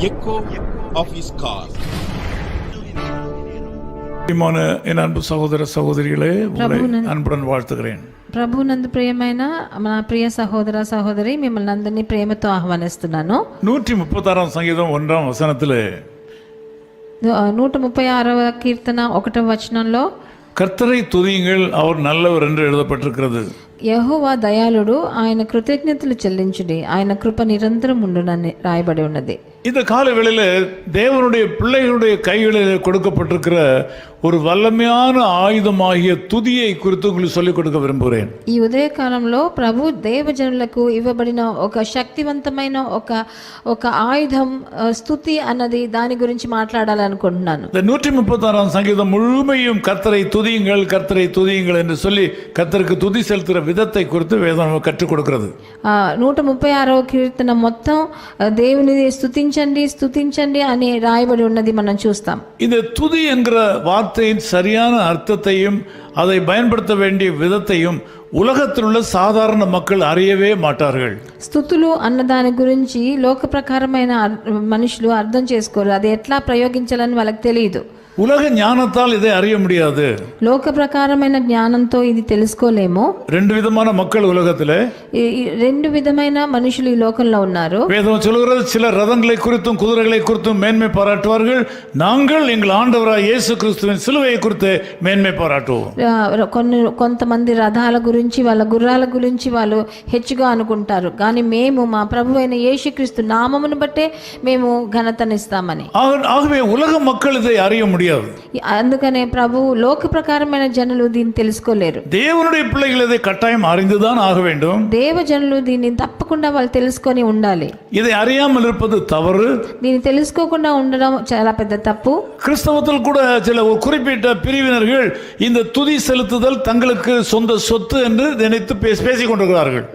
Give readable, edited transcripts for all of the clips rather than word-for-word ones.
echo of his call. என் அன்பு சகோதர சகோதரிகளே, உங்களை அன்புடன் வாழ்த்துகிறேன். ప్రభునందు ప్రియమైన నా ప్రియ సహోదర సహోదరి, మిమ్మల్ని అందరినీ ప్రేమతో ఆహ్వానిస్తున్నాను. 136 సంగీతం 1వ వచనத்திலே 136వ కీర్తన 1వ వచనంలో கர்த்தரை துதியுங்கள், அவர் நல்லவர் என்று எழுதப்பட்டிருக்கிறது. యెహోవా దయాళుడు, ఆయన కృతజ్ఞతలు చెల్లించుడి, ఆయన కృప నిరంతరం ఉండునని రాయబడి ఉన్నది. இந்த காலவேளையில் தேவனுடைய பிள்ளைகளுடைய கைகளில் கொடுக்கப்பட்டிருக்கிற ஒரு வல்லமையான ஆயுதமாகிய துதியை குறித்து உங்களுக்கு சொல்லிக் கொடுக்க விரும்புகிறேன். ఈ ఉదయ కాలంలో ప్రభు దేవజనులకు ఇవ్వబడిన ఒక శక్తివంతమైన ఒక ఆయుధం స్తుతి అన్నది, దాని గురించి మాట్లాడాలనుకుంటున్నాను. இந்த 136 சங்கீதம் முழுமையும் கர்த்தரை துதியுங்கள், கர்த்தரை துதியுங்கள் என்று சொல்லி கர்த்தருக்கு துதி செலுத்துகிற விதத்தை குறித்து வேதம் கற்றுக் கொடுக்கிறது. 136వ కీర్తన మొత్తం దేవుని స్తుతించండి స్తుతించండి అని రాయబడి ఉన్నది మనం చూస్తాం. இந்த துதி என்கிற வார்த்தையின் சரியான அர்த்தத்தையும் அதை பயன்படுத்த வேண்டிய விதத்தையும் உலகத்தில் உள்ள சாதாரண மக்கள் அறியவே மாட்டார்கள். స్తుతులు అన్న దాని గురించి లోక ప్రకారమైన మనుషులు అర్థం చేసుకోరు. అది ఎట్లా ప్రయోగించాలని వాళ్ళకి తెలియదు. உலக ஞானத்தால் இதை அறிய முடியாது. లోక ప్రకారమైన జ్ఞానంతో ఇది తెలుసుకోలేము. ரெண்டு விதமான மக்கள் உலகத்திலே, రెండు విధమైన మనుషులు ఈ లోకంలో ఉన్నారు. வேதம் சொல்கிறது, சில ரதங்களை குறித்தும் குதிரைகளை குறித்தும் மேன்மை பாராட்டுவார்கள், நாங்கள் எங்கள் ஆண்டவராய் இயேசு கிறிஸ்துவின் சிலுவையை குறித்து மேன்மை பாராட்டுவோம். కొంతమంది రథాల గురించి, వాళ్ళ గుర్రాల గురించి వాళ్ళు హెచ్చుగా అనుకుంటారు, కానీ మేము మా ప్రభు అయిన యేసుక్రీస్తు నామమును బట్టే మేము ఘనతనిస్తామని. ஆகவே உலக மக்கள் இதை அறிய முடியாது. అందుకనే ప్రభు లోక ప్రకారమైన జనులు దీన్ని తెలుసుకోలేరు. தேவனுடைய பிள்ளைகள் இதை கட்டாயம் அறிந்துதான் ஆக வேண்டும். దేవ జనులు దీన్ని తప్పకుండా వాళ్ళు తెలుసుకొని ఉండాలి. இதை அறியாமல் இருப்பது தவறு. దీన్ని తెలుసుకోకుండా ఉండడం చాలా పెద్ద తప్పు. கிறிஸ்தவத்தில் கூட சில குறிப்பிட்ட பிரிவினர்கள் இந்த துதி செலுத்துதல் தங்களுக்கு சொந்த சொத்து என்று நினைத்து பேசிக் கொண்டிருக்கிறார்கள்.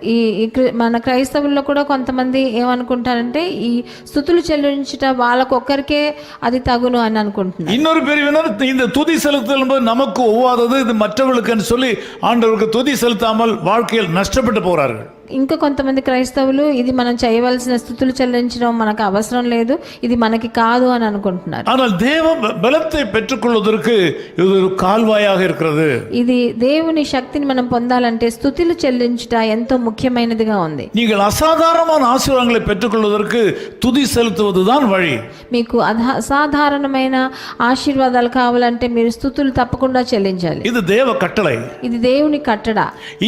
మన క్రైస్తవుల్లో కూడా కొంతమంది ఏమనుకుంటారంటే, ఈ స్తుతులు చెల్లించుట వాళ్ళకొక్కరికే అది తగును అని అనుకుంటున్నారు. இன்னொரு பிரிவினர் இந்த துதி செலுத்துதல் என்பது நமக்கு ஒவ்வாதது, இது மற்றவர்களுக்கு சொல்லி ஆண்டவருக்கு துதி செலுத்தாமல் வாழ்க்கையில் நஷ்டப்பட்டு போகிறார்கள். ఇంకా కొంతమంది క్రైస్తవులు ఇది మనం చేయవలసిన స్తుతులు చెల్లించడం మనకు అవసరం లేదు, ఇది మనకి కాదు అని అనుకుంటున్నారు. ஆனால் தேவ பலத்தை பெற்றுக்கொள்வதற்கு இது ஒரு கால்வாயாக இருக்கிறது. ఇది దేవుని శక్తిని మనం పొందాలంటే స్తుతులు చెల్లించుట ఎంతో ముఖ్యమైనదిగా ఉంది. நீங்கள் అసాధారణమైన ఆశీర్వాదాలను పెట్టుకొள்வதற்கு துதி செலுத்துவதுதான் வழி. మీకు అసాధారణమైన ఆశీర్వాదాలు కావాలంటే మీరు స్తుతులు తప్పకుండా చెల్లించాలి. இது தேவ கட்டளை, ఇది దేవుని కట్టడ.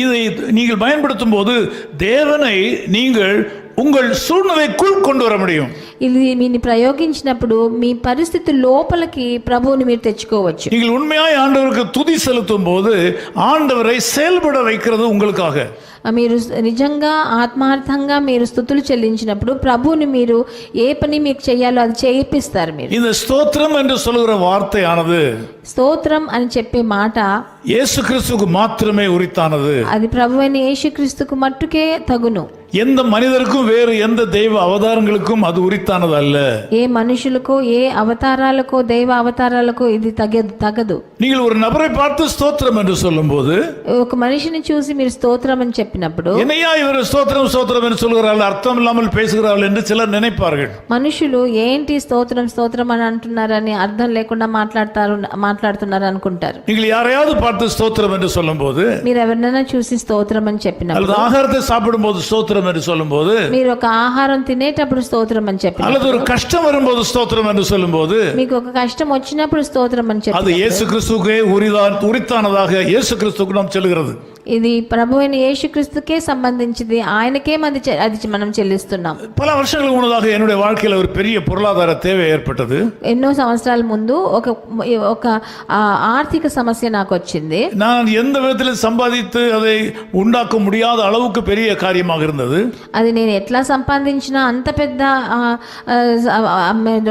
இதை நீங்கள் பயன்படுத்தும் போது தேவனை நீங்கள் உங்கள் சூழ்நிலைக்குள் கொண்டு வர முடியும். ఇది మీని ప్రయోగించినప్పుడు మీ పరిస్థితి లోపలికి ప్రభువుని మీరు తెచ్చుకోవచ్చు. நீங்கள் உண்மையாய் ஆண்டவருக்கு துதி செலுத்தும் போது ஆண்டவரை செயல்பட வைக்கிறது உங்களுக்காக. మీరు నిజంగా ఆత్మార్థంగా మీరు స్తుతులు చెల్లించినప్పుడు ప్రభువుని మీరు ఏ పని మీకు చేయాలో అది చేయిస్తారు. మీరు இந்த ஸ்தோத்திரம் என்று சொல்கிற வார்த்தையானது, స్తోత్రం అని చెప్పే మాట இயேசு கிறிஸ்துவுக்கு மாத்திரமே உரித்தானது. అది ప్రభువైన యేసుక్రీస్తుకు మట్టుకే తగును. எந்த மனிதருக்கும் வேறு எந்த தெய்வ அவதாரங்களுக்கும் அது உரித்தானது அல்ல. ఏ మనుషులకో ఏ అవతారాలకో దైవ అవతారాలకో ఇది తగదు. நீங்கள் ஒரு நபரை பார்த்து ஸ்தோத்திரம் என்று சொல்லும்போது, ఒక మనిషిని చూసి మీరు స్తోత్రం అని చెప్పినప్పుడు, என்னையா இவர் ஸ்தோத்திரம் ஸ்தோத்திரம் என்று சொல்கிறார்கள், அர்த்தம் இல்லாமல் பேசுகிறார்கள் என்று சிலர் நினைப்பார்கள். మనుషులు ఏంటి స్తోత్రం స్తోత్రం అని అంటున్నారని అర్థం లేకుండా మాట్లాడుతున్నారు అనుకుంటారు. நீங்கள் யாரையாவது பார்த்து ஸ்தோத்திரம் என்று சொல்லும்போது, మీరు ఎవరినైనా చూసి స్తోత్రం అని చెప్పినప్పుడు, அல்லது ஆகாரத்தை சாப்பிடும்போது ஸ்தோத்திரம் என்று சொல்லும்போது, మీరు ఒక ఆహారం తినేటప్పుడు స్తోత్రం అని చెప్పినప్పుడు, அல்லது ஒரு கஷ்டம் வரும்போது ஸ்தோத்திரம் என்று சொல்லும்போது, మీకు ఒక కష్టం వచ్చినప్పుడు స్తోత్రం అని చెప్పి, அது இயேசு கிறிஸ்துவுக்கே உரித்தானதாக இயேசு கிறிஸ்துவுக்கு நாம் చెల్లుகிறது. ఇది ప్రభు అయిన యేసుక్రీస్తుకే సంబంధించింది, ఆయనకే అది మనం చెల్లిస్తున్నాం. பல வருஷங்களுக்கு முன்னதாக என்னுடைய வாழ்க்கையில் ஒரு பெரிய பொருளாதார தேவை ஏற்பட்டது. ఎన్నో సంవత్సరాల ముందు ఒక ఆర్థిక సమస్య నాకు వచ్చింది. நான் எந்த விதத்தில் சம்பாதித்து அதை உண்டாக்க முடியாத அளவுக்கு பெரிய காரியமாக இருந்தது. అది నేను ఎట్లా సంపాదించినా అంత పెద్ద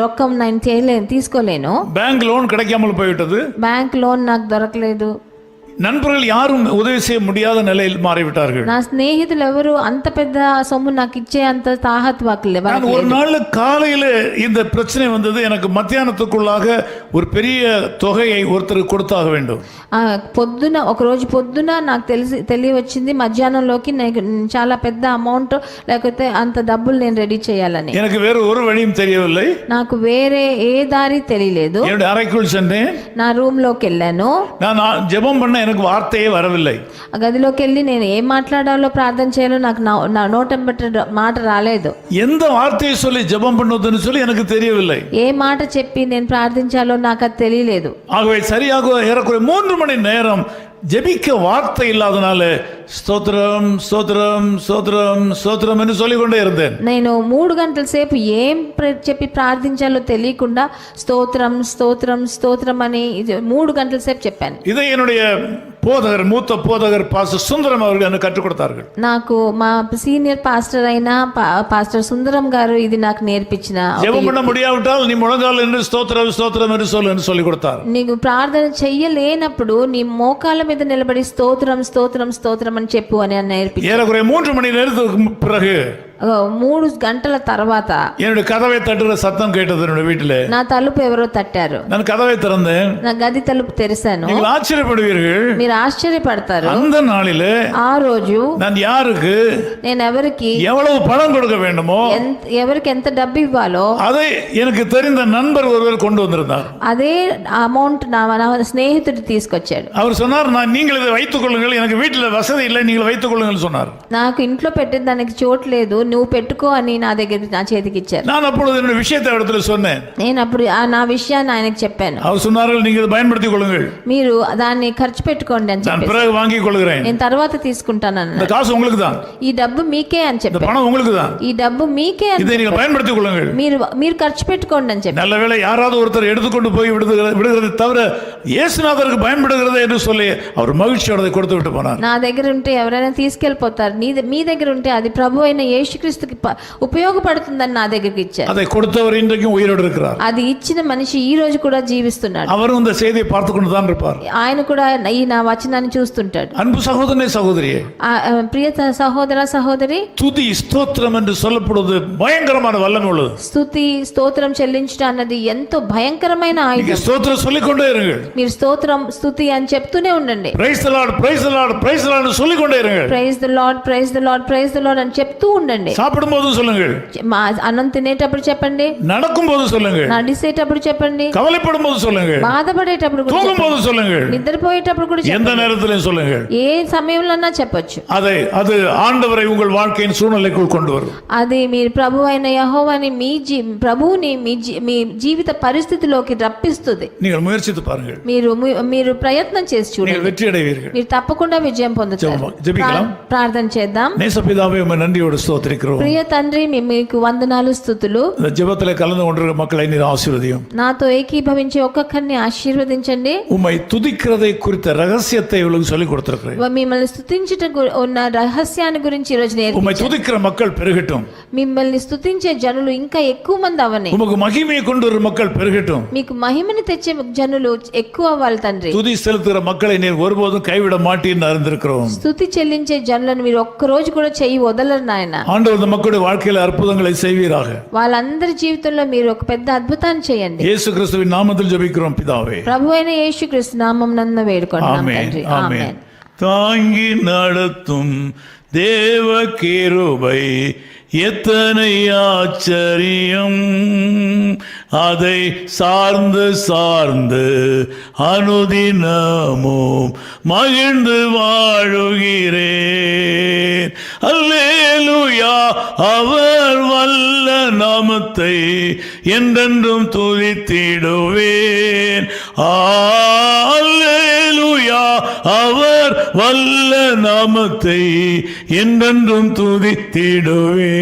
రొక్కం నేను తీసుకోలేను. பேங்க் லோன் கிடைக்காமல் போய்விட்டது. బ్యాంక్ లోన్ నాకు దొరకలేదు. நண்பர்கள் யாரும் உதவி செய்ய முடியாத நிலையில் மாறிவிட்டார்கள். నా స్నేహితులు ఎవరు అంత పెద్ద సొమ్ము నాకు ఇచ్చే అంత తాహత్వాకులే. நான் ஒரு நாள் காலையில இந்த பிரச்சனை வந்தது. எனக்கு மத்தியானத்துக்குள்ளாக ஒரு பெரிய தொகையை ஒருத்தருக்கு கொடுத்தாக வேண்டும். పొద్దున ఒక రోజు పొద్దున నాకు తెలియవచ్చింది మధ్యాహ్నంలోకి నాకు చాలా పెద్ద అమౌంట్ లేకపోతే అంత డబ్బులు నేను రెడీ చేయాలని. எனக்கு வேற ஒரு வழியும் தெரியவில்லை. నాకు వేరే ఏ దారి తెలియలేదు. என்னுடைய அறைக்குள் சென்றேன். నా రూమ్ లోకి వెళ్ళాను. நான் ஜெபம் பண்ண எனக்கு வார்த்தையே வரவில்லை. ఆ గదిలోకి వెళ్ళి నేను ఏం మాట్లాడాలో ప్రార్థన చేయాలో నాకు నా నోటంబట్ట మాట రాలేదు. எந்த வார்த்தையை சொல்லி ஜெபம் பண்ணுவதுன்னு சொல்லி எனக்கு தெரியவில்லை. ఏ మాట చెప్పి నేను ప్రార్థించాలో నాకు అది తెలియలేదు. ஆகவே சரியாக ஏறக்குறைய 3 மணி நேரம் ஜெபிக்க வார்த்தை இல்லாதனால ஸ்தோத்திரம் ஸ்தோத்திரம் ஸ்தோத்திரம் ஸ்தோத்திரம் என்று சொல்லிக்கொண்டே இருந்தேன். నేను 3 గంటల సేపు ఏం చెప్పి ప్రార్థించాలో తెలియకుండా స్తోత్రం స్తోత్రం స్తోత్రం అని 3 గంటల సేపు చెప్పాను. இதை என்னுடைய போதகர் மூத்த போதகர் பாஸ்டர் சுந்தரம் அவர்கள் எனக்கு கற்றுக் கொடுத்தார்கள். నాకు మా సీనియర్ పాస్టర్ అయిన పాస్టర్ సుందరం గారు ఇది నాకు నేర్పించిన. ஜெபம் பண்ண முடியாவிட்டால் நீ முழங்கால் என்று ஸ்தோத்திரம் ஸ்தோத்திரம் என்று சொல்லு என்று சொல்லி கொடுத்தார். నీకు ప్రార్థన చెయ్యలేనప్పుడు నీ మోకాళ్ళ మీద నిలబడి స్తోత్రం స్తోత్రం స్తోత్రం అని చెప్పు అని నేర్పించారు. ஏறக்குறைய 3 மணி நேரத்துக்கு பிறகு 3 గంటల తర్వాత என்னுடைய கதவை தட்டுற சத்தம் கேட்டது. என்னுடைய வீட்டிலே నా తలుపు ఎవరో తట్టారు. நான் கதவை திறந்தேன். నా గది తలుపు తెరిచాను. நீங்கள் ఆశ్చర్యப்படுவீர்கள். మీరు ఆశ్చర్యపడతారు. அந்த நாளிலே ఆ రోజు நான் யாருக்கு నేను ఎవరికి எவ்வளவு பணம் கொடுக்க வேண்டுமோ ఎవరికి ఎంత డబ్బు ఇవ్వాలో அதை எனக்கு தெரிந்த நண்பர் ஒருவர் கொண்டு வந்திருந்தார். అదే అమౌంట్ నా స్నేహితుడు తీసుకొచ్చాడు. அவர் சொன்னார், நான் நீங்கள் இதை வைத்துக் கொள்ளுங்கள், எனக்கு வீட்டில் வசதி இல்லை, நீங்கள் வைத்துக் கொள்ளுங்கள் சொன்னார். నాకు ఇంట్లో పెట్టేదానికి చోటు లేదు, నువ్వు పెట్టుకో అని నా చేతికి ఇచ్చారు. நான் அப்பொழுது என்னுடைய விஷயத்தை இடத்துல சொன்னேன். నేను అప్పుడు నా విషయాన్ని ఆయనకు చెప్పాను. அவர் சொன்னார்கள், நீங்கள் இதை பயன்படுத்திக் கொள்ளுங்கள், మీరు దాన్ని ఖర్చు పెట్టుకోండి అని நான் చెప్పి பிறகு வாங்கிக் கொள்கிறேன், నేను తర్వాత తీసుకుంటాను అన్న. இந்த காசு உங்களுக்கு தான், ఈ డబ్బు మీకే అని இந்த చెప్పాను. பணம் உங்களுக்கு தான், ఈ డబ్బు మీకే అని இதை நீங்கள் பயன்படுத்திக் கொள்ளுங்கள். మీరు ఖర్చు పెట్టుకోండి అని చెప్పి. நல்ல வேளை யாராவது ஒருத்தர் எடுத்துக்கொண்டு போய் விடுகிறது தவிர இயேசுநாதருக்கு பயன்படுகிறது என்று சொல்லி அவர் மகிழ்ச்சியோட அதை கொடுத்து விட்டு போனார். నా దగ్గర ఉంటే ఎవరైనా తీసుకెళ్ళిపోతారు, మీ దగ్గర ఉంటే అది ప్రభు అయిన యేసుక్రీస్తుకి ఉపయోగపడుతుందని నా దగ్గరికి ఇచ్చారు. அதை கொடுத்தவர் இன்றைக்கும் உயிரோடு இருக்கிறார். అది ఇచ్చిన మనిషి ఈ రోజు కూడా జీవిస్తున్నాడు. அவரும் இந்த செய்தியை பார்த்து கொண்டு தான் இருப்பார். ఆయన కూడా ఈ నా వచనాన్ని చూస్తుంటాడు. அன்பு சகோதரனே சகோதரியே, ప్రియ సహోదర సహోదరి, துதி ஸ்தோத்திரம் என்று சொல்லப்படுவது பயங்கரமான வல்லமை உள்ளது. స్తుతి స్తోత్రం చెల్లించడం అన్నది ఎంతో భయంకరమైన ఆయుధం. ஸ்தோத்திரம் சொல்லிக்கொண்டே இருங்கள். మీరు స్తోత్రం స్తుతి అని చెప్తూనే ఉండండి. Praise the lord praise the lord praise the lord சொல்லிக்கொண்டே இருங்கள். Praise the lord praise the lord praise the lord అని చెప్తూ ఉండండి. சாப்பிடும்போது சொல்லுங்கள், అన్నం తినేటప్పుడు చెప్పండి, நடக்கும்போது சொல்லுங்கள், నడిచేటప్పుడు చెప్పండి, கவலைப்படும்போது சொல்லுங்கள், బాధపడేటప్పుడు కూడా தூங்கும்போது சொல்லுங்கள், నిద్రపోయేటప్పుడు కూడా எந்த நேரத்திலும் சொல்லுங்கள். ఏ సమయంలోనా చెప్పొచ్చు. அது ஆண்டவரை உங்கள் வாழ்க்கையின் சூழ்நிலைக்குள் கொண்டு வரும். అది మీరు ప్రభు అయిన యెహోవాని ప్రభువుని మీ జీవిత పరిస్థితిలోకి రప్పిస్తుంది. நீங்கள் ముయற்சித்து பாருங்கள், మీరు ప్రయత్నం చేసి நீங்கள் చూడండి, வெற்றி அடைவீர்கள். మీరు తప్పకుండా విజయం పొందుతారు. ஜெபிக்கலாம். ప్రార్థన చేద్దాం. நேசபிதாவே, உம்மை நன்றியோடு ஸ்தோத்திரிக்கிறோம். ప్రియ తండ్రి, మీకు వందనాలు స్తుతులు. இந்த ஜெபத்திலே கலந்து கொண்டிருக்கிற மக்களை நீர் ஆசீர்வதியும். నాతో ఏకీభవించే ఒక్కొక్కరిని ఆశీర్వదించండి. உம்மை துதிக்கிறதை குறித்த ரகசியத்தை இவளுக்கு சொல்லிக் கொடுத்திருக்கிறேன். మిమ్మల్ని స్తుతించుట ఉన్న రహస్యాన్ని గురించి ఈ రోజు உம்மை నేర్పించండి. துதிக்கிற மக்கள் பெருகட்டும். మిమ్మల్ని స్తుతించే జనులు ఇంకా ఎక్కువ మంది అవని. உமக்கு மகிமையை கொண்டு வரும் மக்கள் பெருகட்டும். మీకు మహిమని తెచ్చే జనులు ఎక్కువ అవ్వాలి తండ్రి. துதி செலுத்துகிற மக்களை நீர் ஒருபோதும் கைவிட மாட்டீன்னு அறிந்திருக்கிறோம். స్తుతి చెల్లించే జనులను మీరు ఒక్క రోజు కూడా చెయ్యి వదలరు నాయన. ஆண்டவர் இந்த மக்களுடைய வாழ்க்கையில அற்புதங்களை செய்வீராக. వాళ్ళందరి జీవితంలో మీరు ఒక పెద్ద అద్భుతాన్ని చేయండి. இயேசு கிறிஸ்துவின் நாமத்தில் ஜெபிக்கிறோம் பிதாவே. ప్రభు అయిన యేసుక్రీస్తు నామమున వేడుకుంటున్నాం ஆமென் తండ్రి. ஆமென். ఆమేన్. தாங்கி நடத்தும் தேவ கிருபை எத்தனை ஆச்சரியம், அதை சார்ந்து சார்ந்து அனுதினமும் மகிழ்ந்து வாழுகிறேன். அல்லேலூயா, அவர் வல்ல நாமத்தை என்றென்றும் துதித்திடுவேன். அல்லேலூயா, அவர் வல்ல நாமத்தை என்றென்றும் துதித்திடுவேன்.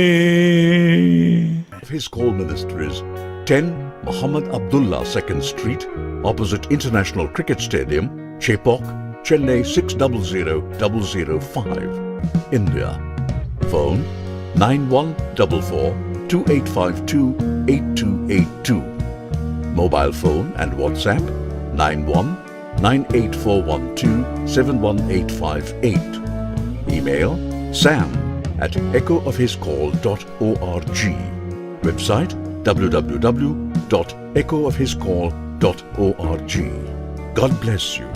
His call ministries 10 Muhammad Abdullah 2nd Street, opposite International Cricket Stadium, Chepauk, Chennai 600005, India. Phone 914428528282. Mobile phone and WhatsApp 91 9841271858. Email sam@echoofhiscall.org. Website www.echoofhiscall.org. God bless you.